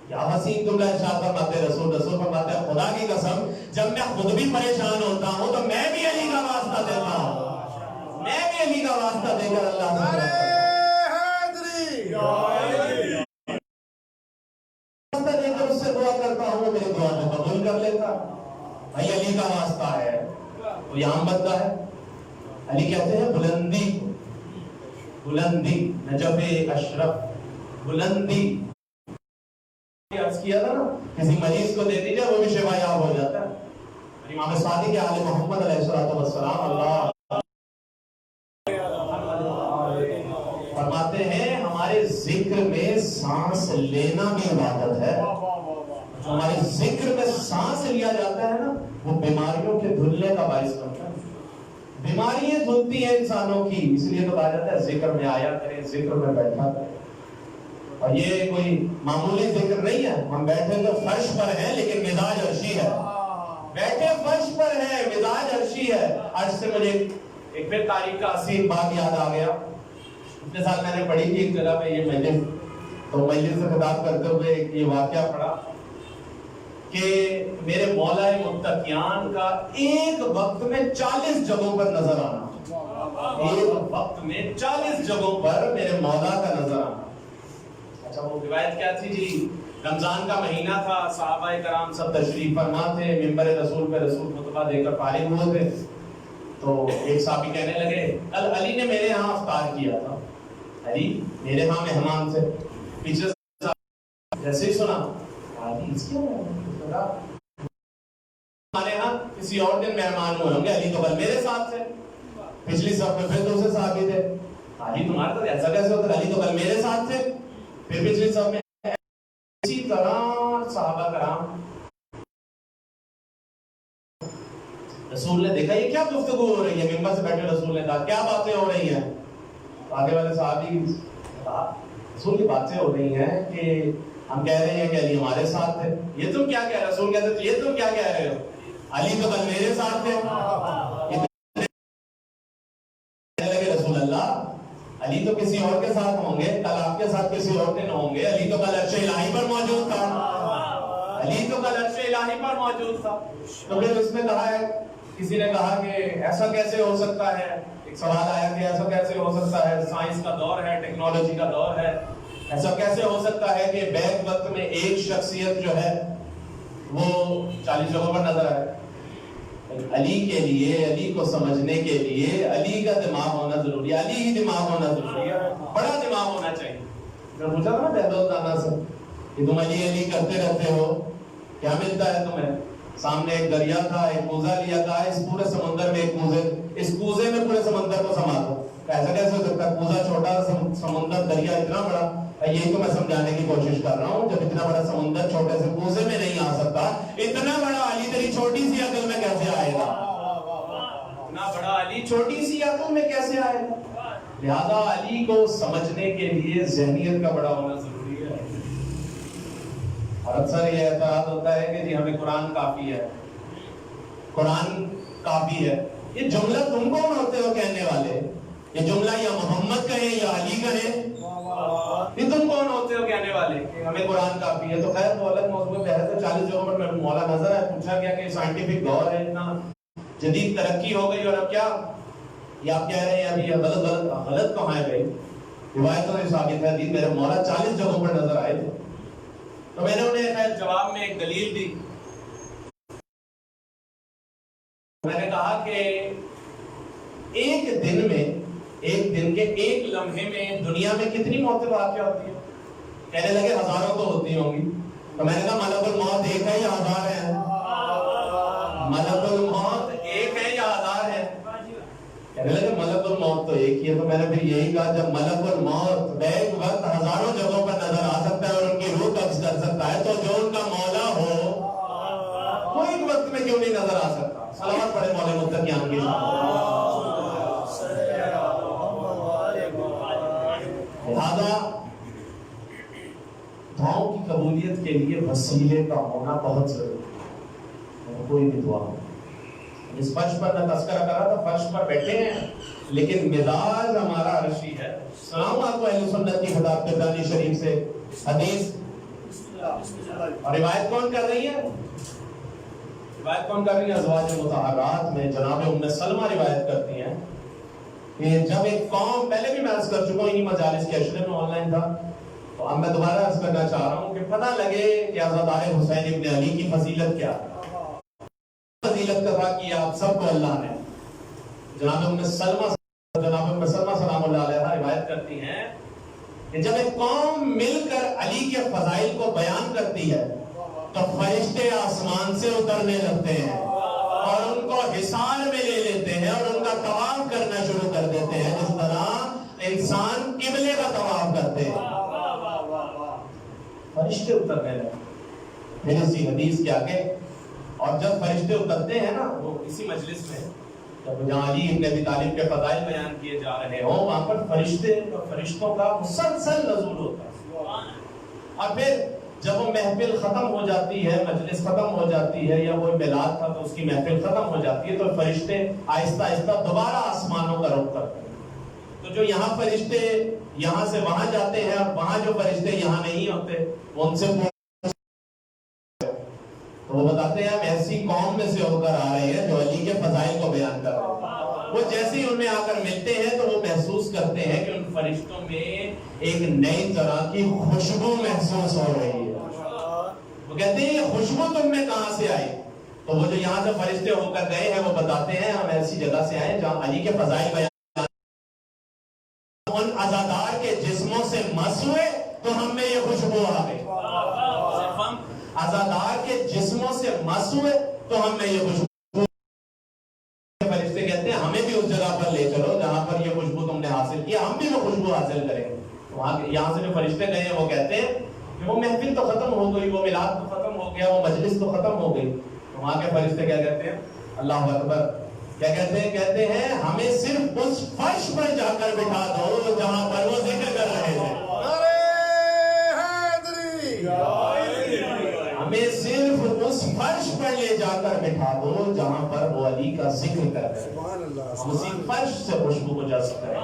کیا حسین جملہ ارشاد فرماتے رسول فرماتے ہیں، خدا کی قسم جب میں خود بھی پریشان ہوتا ہوں تو میں بھی علی کا واسطہ دیتا ہوں، میں بھی علی کا واسطہ دے کر اللہ سے دے کر اس سے دعا کرتا ہوں، میری دعا کو قبول کر لیتا. بھائی علی کا واسطہ ہے، کوئی عام بندہ ہے. علی کہتے ہیں بلندی، بلندی نجف اشرف، بلندی. عرض کیا تھا نا کسی مریض کو دے دیجئے وہ بھی شفا یاب ہو جاتا ہے. امام صادق آل محمد علیہ السلام اللہ فرماتے ہیں ہمارے ذکر میں سانس لینا بھی عبادت ہے. ہمارے ذکر میں سانس لیا جاتا ہے نا وہ بیماریوں کے دھلنے کا باعث بنتا ہے. بیماریاں دھلتی ہیں انسانوں کی، اس لیے تو کہا جاتا ہے ذکر میں آیا کریں، ذکر میں بیٹھا کریں. اور یہ کوئی معمولی ذکر نہیں ہے. ہم بیٹھے تو فرش پر ہیں لیکن مزاج عرشی ہے. بیٹھے فرش پر ہے، مزاج عرشی ہے. عرش سے مجھے ایک پھر تاریخ کا حسین بات یاد آ گیا. پچھلے سال میں نے پڑھی تھی ایک جگہ پہ یہ مجلس، تو مجلس سے خطاب کرتے ہوئے ایک یہ واقعہ پڑھا کہ میرے مولا متقیان کا ایک وقت میں 40 جگہوں پر نظر آنا. ایک وقت میں 40 جگہوں پر میرے مولا کا نظر آنا. اچھا وہ روایت کیا تھی جی؟ رمضان کا مہینہ تھا، صحابہ کرام سب تشریف فرما تھے، ممبر رسول پہ رسول خطبہ دے کر فارغ ہوئے تھے. تو ایک صحابی کہنے لگے کل علی نے میرے ہاں افطار کیا تھا، علی میرے ہاں مہمان تھے. پیچھے جیسے ہی سنا علی اس کیا ہمارے ہاں کسی اور دن مہمان ہوئے ہوں گے، علی تو کل میرے ساتھ تھے. پچھلی صف میں پھر دوسرے صحابی تھے، علی تمہارا تو ایسا کیسے ہوتا ہے، علی تو کل میرے ساتھ تھے. پھر پچھلی صف میں اسی طرح صحابہ کرام. رسول نے دیکھا یہ کیا گفتگو ہو رہی ہے، ممبر سے بیٹھے رسول نے کہا کیا باتیں ہو رہی ہیں. آگے والے صحابی نے کہا رسول کی باتیں ہو رہی ہیں کہ ہم کہہ رہے ہیں کہ علی ہمارے ساتھ تھے. یہ تم کیا کہہ رہے ہو؟ رسول کہتے ہیں یہ تم کیا کہہ رہے ہو، علی تو کل میرے ساتھ تھے. رسول اللہ علی تو کسی اور کے ساتھ ہوں گے، کل آپ کے ساتھ کسی اور دن ہوں گے، علی تو کل عرش الہی پر موجود تھا، علی تو کل عرش الہی پر موجود تھا. تو پھر اس میں کہا ہے، کسی نے کہا کہ ایسا کیسے ہو سکتا ہے، ایک سوال آیا کہ ایسا کیسے ہو سکتا ہے، سائنس کا دور ہے، ٹیکنالوجی کا دور ہے، ایسا کیسے ہو سکتا ہے کہ بیک وقت میں ایک شخصیت جو ہے وہ 40 جگہوں پر نظر آئے. علی کے لیے، علی کو سمجھنے کے لیے علی کا دماغ ہونا ضروری ہے، علی ہی دماغ ہونا ضروری ہے، بڑا دماغ ہونا چاہیے. میں پوچھا تھا نا بہدولانہ سے کہ تم علی علی کرتے رہتے ہو، کیا ملتا ہے تمہیں؟ سامنے ایک دریا تھا، ایک کوزہ لیا تھا، اس پورے سمندر میں ایک کوزے، اس کوزے میں پورے سمندر کو سما دو. ایسا کیسے ہو سکتا ہے؟ کوزہ چھوٹا، سمندر دریا اتنا بڑا. یہی تو میں سمجھانے کی کوشش کر رہا ہوں، جب اتنا بڑا سمندر چھوٹے سے کوزے میں نہیں آ سکتا، اتنا بڑا علی تیری چھوٹی سی عقل میں کیسے آئے گا؟ اتنا بڑا علی چھوٹی سی عقل میں کیسے آئے گا؟ لہذا علی کو سمجھنے کے لیے ذہنیت کا بڑا ہونا ضروری ہے. اور اکثر یہ اعتراض ہوتا ہے کہ جی ہمیں قرآن کافی ہے، قرآن کافی ہے. یہ جملہ تم کون ہوتے ہو کہنے والے؟ یہ جملہ یا محمد کہیں یا علی کہیں، یہ تم کون ہوتے ہو کہنے والے کہ ہمیں قرآن کافی ہے؟ تو خیر وہ الگ موضوع بحث ہے. 40 جگہوں پر میرے مولا نظر ہے. پوچھا گیا کہ سائنٹیفک دور ہے، اتنا جدید ترقی ہو گئی، اور اب کیا یہ آپ کہہ رہے ہیں ابھی غلط کہاں ہے بھائی؟ روایتوں سے ثابت ہے میرے مولا 40 جگہوں پر نظر آئے تھے. تو میں نے انہیں خیر جواب میں ایک دلیل دی. میں نے کہا کہ ایک دن میں، ایک دن کے ایک لمحے میں دنیا میں کتنی موتیں واقع ہوتی ہیں؟ کہنے لگے ہزاروں تو ہوتی ہوں گی. تو میں نے کہا ملک الموت ایک ہے یا ہزار ہے؟ ملک الموت ایک ہے یا ہزار ہے؟ کہنے لگے ملک الموت تو ایک ہی ہے. تو میں نے پھر یہی کہا جب ملک الموت بیک وقت ہزاروں جگہوں پر نظر آ سکتا ہے اور ان کی روح قبض کر سکتا ہے، تو جو ان کا مولا ہو وہ ایک وقت میں کیوں نہیں نظر آ سکتا؟ صلوات پڑھے مولا متقیان کی. لہذا دعاؤں کی قبولیت کے لیے وسیلے کا ہونا بہت ضروری ہے. کوئی بھی دعا ہو، اس فرش پر میں تذکرہ کر رہا تھا، فرش پر بیٹھے ہیں لیکن مزاج ہمارا عرشی ہے. سلام آپ کو اہل سنت کی خطاب کردانی شریف سے حدیث اور روایت کون کر رہی ہے؟ روایت کون کر رہی ہے؟ ازواج مطہرات میں جناب ام سلمہ روایت کرتی ہیں کہ جب ایک قوم، پہلے بھی میں عرض کر چکا ہوں انہی مجالس کے اشرے میں آن لائن تھا، تو اب میں دوبارہ عرض کرنا چاہ رہا ہوں کہ پتہ لگے کہ عزادار حسین ابن علی کی فضیلت کیا ہے. فضیلت کا تھا کہ آپ سب کو اللہ نے، جناب ام سلمہ سلام اللہ علیہ روایت کرتی ہیں کہ جب ایک قوم مل کر علی کے فضائل کو بیان کرتی ہے تو فرشتے آسمان سے اترنے لگتے ہیں اور ان کو حصار میں لے لیتے ہیں اور ان کا طواف کرنا شروع کر دیتے ہیں، جس طرح انسان قبلے کا طواف کرتے ہیں. فرشتے اترنے لگتے. پھر اسی حدیث کے آگے، اور جب فرشتے اترتے ہیں نا، وہ اسی مجلس میں جب جہاں علی ابن ابی طالب کے فضائل بیان کیے جا رہے ہوں، وہاں پر فرشتوں کا مسلسل نزول ہوتا ہے. اور پھر جب وہ محفل ختم ہو جاتی ہے، مجلس ختم ہو جاتی ہے، یا وہ میلاد تھا تو اس کی محفل ختم ہو جاتی ہے، تو فرشتے آہستہ آہستہ دوبارہ آسمانوں کا رخ کرتے ہیں. تو جو یہاں فرشتے یہاں سے وہاں جاتے ہیں اور وہاں جو فرشتے یہاں نہیں ہوتے وہ ان سے تو وہ بتاتے ہیں ہم ایسی قوم میں سے ہو کر آ رہے ہیں جو علی کے فضائل کو بیان کر رہے ہیں. وہ جیسے ہی ان میں آ کر ملتے ہیں تو وہ محسوس کرتے ہیں کہ ان فرشتوں میں ایک نئی طرح کی خوشبو محسوس ہو رہی ہے. وہ کہتے ہیں یہ خوشبو تم میں کہاں سے آئی؟ تو وہ جو یہاں سے فرشتے ہو کر گئے ہیں وہ بتاتے ہیں ہم ایسی جگہ سے آئے جہاں علی کے فضائل بیان ان عزادار کے جسموں سے مس ہوئے تو ہم میں یہ خوشبو آ گئی. صرف ہم عزادار کے جسموں سے مس ہوئے تو ہم میں یہ خوشبو. فرشتے کہتے ہیں ہمیں بھی اس جگہ پر لے چلو جہاں پر یہ خوشبو تم نے حاصل کیا، ہم بھی وہ خوشبو حاصل کریں گے. وہاں یہاں سے جو فرشتے گئے ہیں وہ کہتے ہیں کہ وہ محفل تو ختم ہو گئی، وہ میلاد تو ختم ہو گیا، وہ مجلس تو ختم ہو گئی. تو وہاں کے فرشتے کیا کہتے ہیں؟ اللہ اکبر. کیا کہتے ہیں؟ کہتے ہیں ہمیں صرف اس فرش پر جا کر بٹھا دو جہاں پر وہ ذکر کر رہے تھے. ہمیں صرف اس فرش پر لے جا کر بٹھا دو جہاں پر وہ علی کا ذکر کر رہے ہیں. ہم اسی فرش سے خوشبو کو جذب کریں.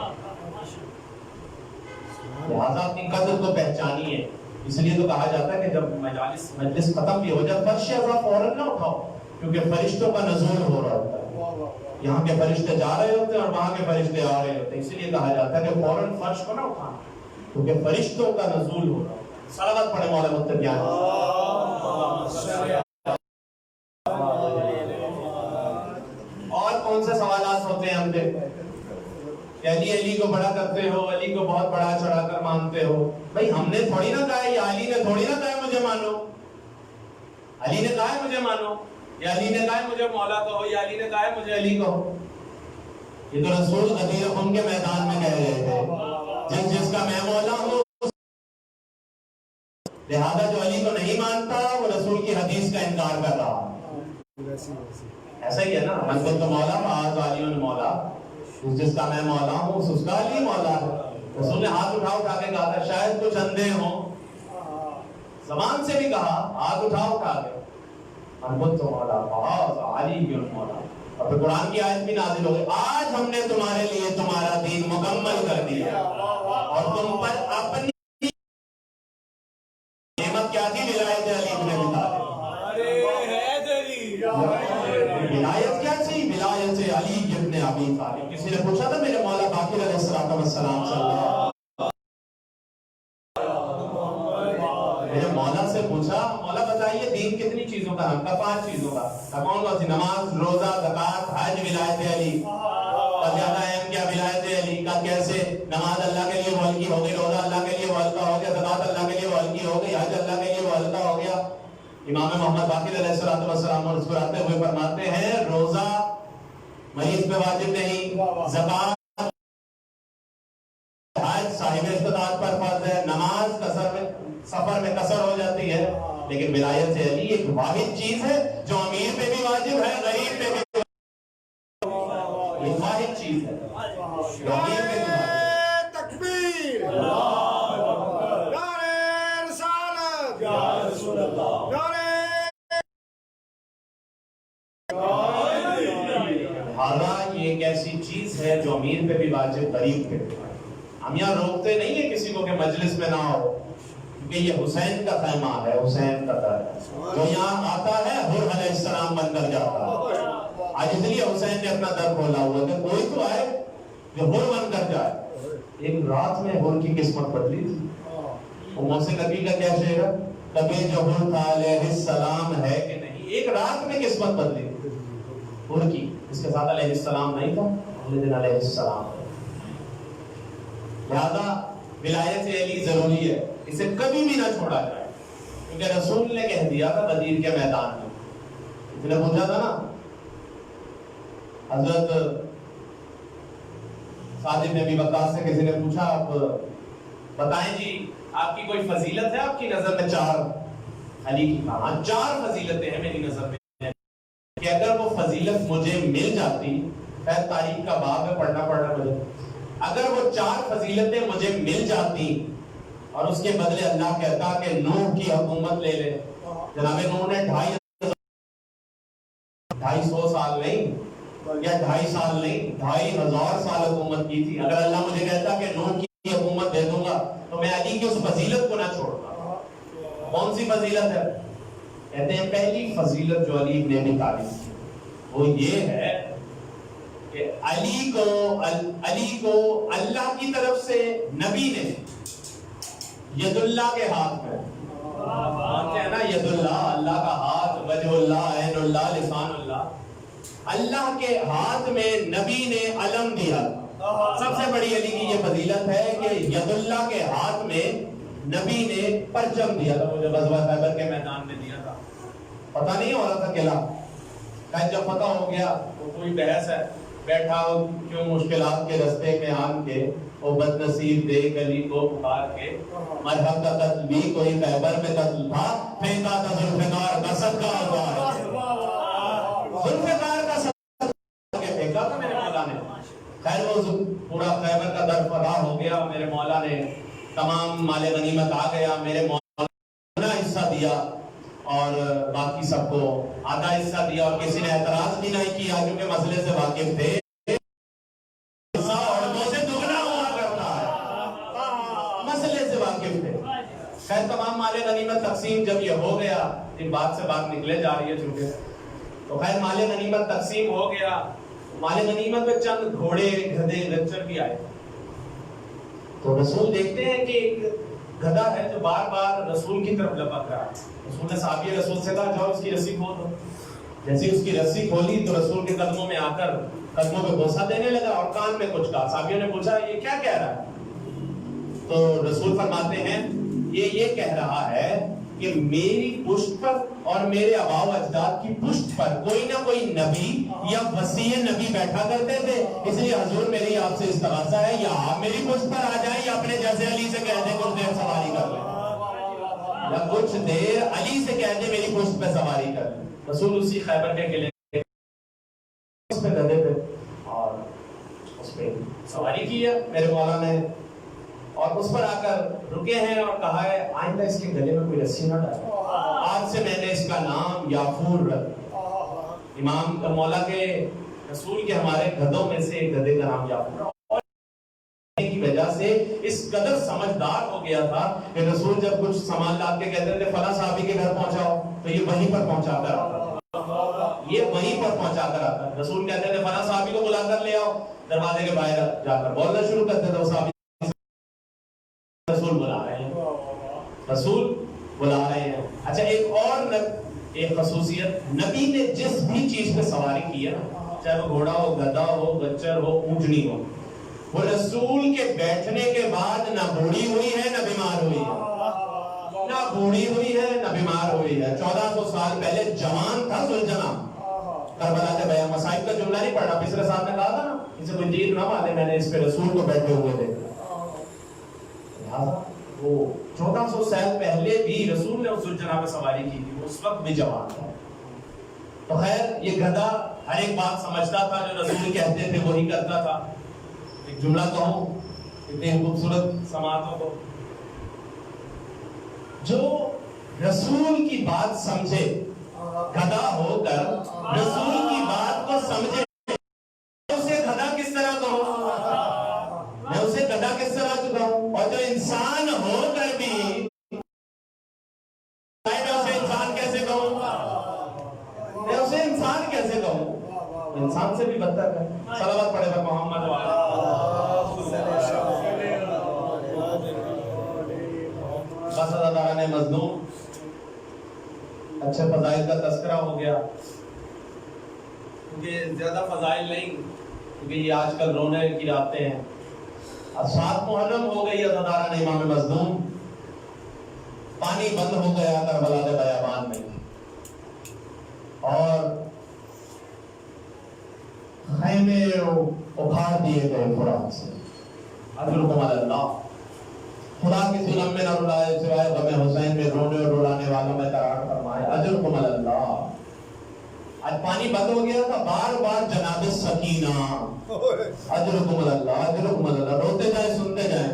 لہٰذا اپنی قدر کو پہچانیے. اس لیے تو کہا جاتا ہے کہ جب مجلس ختم بھی ہو جائے فرش اعظم فوراً نہ اٹھاؤ، کیونکہ فرشتوں کا نزول ہو رہا ہوتا ہے. یہاں کے فرشتے جا رہے ہوتے ہیں اور وہاں کے فرشتے آ رہے ہوتے ہیں. اس لیے کہا جاتا ہے کہ فوراً فرش کو نہ اٹھانا، کیونکہ فرشتوں کا نزول ہو رہا ہے. صلوات پڑھیں مولا متقیان. اور کون سے سوالات ہوتے ہیں ہم سے کہ علی کو بڑا کرتے ہو، علی کو بہت بڑا چڑھا کر مانتے ہو. بھائی ہم نے تھوڑی نہ کہا، یا علی نے تھوڑی نہ کہا مجھے مانو. علی نے کہا مجھے مانو، یا علی نے کہا مجھے مولا کہو، یا علی نے کہا مجھے علی کہو. یہ تو رسول غدیر خون کے میدان میں کہہ رہے تھے جس کا میں مولا ہوں. لہذا جو علی کو نہیں مانتا وہ رسول کی حدیث کا انکار کر رہا. ایسا ہی ہے نا، من کنت مولا فہذا علی مولا. جس کا میں مولا ہوں اس کا علی مولا ہے. رسول نے ہاتھ اٹھا کے کہا تھا، شاید کچھ اندھے ہوں، زبان سے بھی کہا، ہاتھ اٹھا کے من کنت مولا فہذا علی مولا. اور پھر قرآن کی آیت بھی نازل ہو گئی، آج ہم نے تمہارے لیے تمہارا دین مکمل کر دیا اور تم پر اپنی نعمت کیا تھی؟ ولایت علی ابن ابی طالب. ولایت کیا تھی؟ ولایت علی ابن ابی طالب. کسی نے پوچھا تھا میرے مولا باقر علیہ السلام سے میرے مولا سے پوچھا، مولا بتائیے دین کتنی چیزوں کا؟ ہم کا 5 چیزوں کا. کون کون سی؟ نماز، روزہ، زکات، حج. ولایت علی کا زیادہ اہم کیا؟ ولایت علی کا. کیسے؟ نماز اللہ کے لیے وہ ہلکی ہو گئی، روزہ اللہ کے لیے وہ ہلکا ہو گیا، زکات اللہ کے لیے وہ ہلکی ہو گئی، حج اللہ کے لیے وہ ہلکا ہو گیا. امام محمد باقر علیہ السلام مسکراتے ہوئے فرماتے ہیں روزہ مریض پہ واجب نہیں، زکات حج صاحب استطاعت پر فرض ہے، نماز سفر میں قصر ہو جاتی ہے. لیکن ولایت علی ایک واحد چیز ہے جو امیر پہ بھی واجب ہے، غریب پہ بھی ایک واحد چیز ہے جو امیر پہ بھی واجب ہے. تکبیر، نعرہ رسالت، یا رسول اللہ، نعرہ. لہٰذا یہ ایک ایسی چیز ہے جو امیر پہ بھی واجب، غریب پہ بھی واجب. ہم یہاں روکتے نہیں ہیں کسی کو کہ مجلس میں نہ ہو، کیونکہ یہ حسین کا خیمہ ہے، حسین کا در ہے. جو یہاں آتا ہے حر علیہ السلام بن کر جاتا ہے. آج اس لیے حسین نے اپنا در کھولا ہوا کہ کوئی تو آئے جو حر بن کر جائے. ایک رات میں حر کی قسمت بدلی تھی. وہ محسن نبی کا کیا شعر ہے؟ کبھی جو حر تھا علیہ السلام ہے کہ نہیں. ایک رات میں قسمت بدلی حر کی. اس کے ساتھ علیہ السلام نہیں تھا، اگلے دن علیہ السلام. لہذا ولایت علی ضروری ہے، اسے کبھی بھی نہ چھوڑا جائے، کیونکہ رسول نے کہہ دیا تھا غدیر کے میدان میں. اس نے پوچھا تھا نا حضرت سعد بن ابی وقاص سے، کسی نے پوچھا آپ بتائیں جی آپ کی کوئی فضیلت ہے آپ کی نظر میں؟ 4 علی کی. کہا 4 فضیلتیں ہیں میری نظر میں کہ اگر وہ فضیلت مجھے مل جاتی، خیر تاریخ کا باب ہے پڑھنا مجھے، اگر وہ 4 فضیلتیں مجھے مل جاتی اور اس کے بدلے اللہ کہتا کہ نوح کی حکومت لے لے. جناب نوح نے 250 سال نہیں یا 2.5 سال نہیں 2,500 سال حکومت کی تھی. اگر اللہ مجھے کہتا کہ نوح کی حکومت دے دوں گا تو میں علی کی اس فضیلت کو نہ چھوڑتا. کون سی فضیلت ہے؟ کہتے ہیں پہلی فضیلت جو علی ابن ابی طالب کی وہ یہ ہے کہ علی کو اللہ کی طرف سے نبی نے ید اللہ کے ہاتھ میں مانتے ہیں نا، ید اللہ اللہ کا ہاتھ، وجہ اللہ، عین اللہ، لسان اللہ، اللہ کے ہاتھ میں نبی نے علم دیا. سب سے بڑی علی کی یہ فضیلت ہے کہ ید اللہ کے ہاتھ میں نبی نے پرچم دیا تھا. مجھے غزوہ خیبر کے میدان میں دیا تھا، پتہ نہیں ہو رہا تھا قلعہ. جب پتہ ہو گیا وہ کوئی بحث ہے، بیٹھا کیوں مشکلات کے رستے میں آن کے وہ بد نصیب دیکھ علی کو پکار کے مرحب کا قتل بھی کوئی خیبر میں قتل تھا، پھینکا تھا ذوالفقار کا صدقہ ہوگا. ذوالفقار کا صدقہ کے پھینکا تھا میرے مولا نے. خیر وہ پورا خیبر کا در فتح ہو گیا، میرے مولا نے تمام مال غنیمت آ گیا، میرے مولا نے حصہ دیا اور باقی سب کو آدھا حصہ دیا، اور کسی نے اعتراض بھی نہیں کیا کیونکہ مسئلے سے واقف تھے. اور دو سے دگنا ہوا کرتا ہے، مسئلے سے واقف تھے. خیر تمام مال غنیمت تقسیم جب یہ ہو گیا، ایک بات سے بات نکلے جا رہی ہے چونکہ، تو خیر مال غنیمت تقسیم ہو گیا. مال غنیمت میں چند گھوڑے گدھے لچر بھی آئے. تو رسول دیکھتے ہیں کہ ایک گدھا ہے جو بار بار رسول کی طرف لپک رہا ہے. رسول نے صحابی رسول سے کہا جاؤ اس کی رسی کھول دو. جیسے اس کی رسی کھولی تو رسول کے قدموں میں آ کر قدموں پہ بوسہ دینے لگا اور کان میں کچھ کہا. صحابیوں نے پوچھا یہ کیا کہہ رہا ہے؟ تو رسول فرماتے ہیں یہ کہہ رہا ہے کہ میری پشت پر اور میرے آباء و اجداد کی پشت پر کوئی نہ کوئی نبی یا وصی نبی بیٹھا کرتے تھے، اس لیے حضور میری آپ سے استغاثہ ہے یا آپ میری پشت پر آ جائیں یا اپنے جیسے علی سے کہہ دیں کچھ دیر سواری کر لیں، یا کچھ دیر علی سے کہہ دیں میری پشت پہ سواری کر لیں. رسول اسی خیبر کے قلعے اس پہ گدھے پہ اور اس پہ سواری کی ہے میرے مولا نے، اور اس پر آ کر رکے ہیں اور کہا ہے آئندہ اس کے گلے میں کوئی رسی نہ ڈالے. آج سے میں نے اس کا نام یافور رکھ. امام کا مولا کے رسول کے ہمارے گدھوں میں سے ایک گدھے کا نام یافور اور کی وجہ سے اس قدر سمجھدار ہو گیا تھا کہ رسول جب کچھ سامان لا کے کہتے تھے فلاں صحابی کے گھر پہنچاؤ تو یہ وہیں پر پہنچا کر آتا، یہ وہیں پر پہنچا کر آتا. رسول کہتے تھے فلاں صحابی کو بلا کر لے آؤ، دروازے کے باہر جا کر بولنا شروع کرتے تھے وہ صحابی رسول بلا رہے ہیں، رسول بلا رہے ہیں. اچھا ایک خصوصیت، نبی نے جس بھی چیز پہ سواری کی ہے نا، چاہے وہ گھوڑا ہو، گدھا ہو، گچر ہو، اونٹنی ہو، وہ رسول کے بیٹھنے کے بعد نہ بوڑھی ہوئی ہے نہ بیمار ہوئی ہے، نہ بوڑھی ہوئی ہے نہ بیمار ہوئی ہے. 1400 سال پہلے جوان تھا ذوالجناح. کربلا کے بیان مصائب کا جملہ نہیں پڑھا، پچھلے صاحب نے کہا تھا نا اسے کوئی تیر نہ مارے، میں نے اس پہ رسول کو بیٹھے ہوئے دیکھا. وہ 1400 سال پہلے بھی رسول نے اس ذوالجناح پہ سواری کی تھی، اس وقت بھی جوان تھا. تو خیر یہ گدھا ہر ایک بات سمجھتا تھا جو رسول کہتے تھے وہی کرتا تھا. ایک جملہ کہوں اتنی خوبصورت سماعتوں کو، جو رسول کی بات سمجھے گدھا ہو کر رسول کی بات کو سمجھے، اسے گدھا کس طرح کہوں، میں اسے گدھا کس طرح کہوں؟ اور جو انسان ہو کر بھی میں اسے انسان کیسے کہوں، میں اسے انسان کیسے کہوں؟ انسان سے بھی بدتر ہے. صلوات پڑھے پر محمد بس اللہ نے مظلوم اچھے فضائل کا تذکرہ ہو گیا، کیونکہ زیادہ فضائل نہیں، کیونکہ یہ آج کل رونے کی راتیں ہیں. 7 محرم ہو گئی عزاداران امام مظلوم، پانی بند ہو گیا کربلا کے بیابان میں، اور خیمے اکھاڑ دیے گئے قرآن سے. اجرکم علی اللہ، خدا کی ظلم میں نہ رلائے سوائے غم حسین میں رونے اور رلانے والوں میں قرار فرمائے. اجرکم علی اللہ. آج پانی بند ہو گیا تھا، بار بار جناب سکینہ اجرکم علی اللہ، اجرکم علی اللہ، روتے جائیں سنتے جائیں.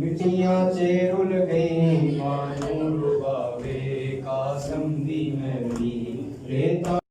بٹیاں چے رل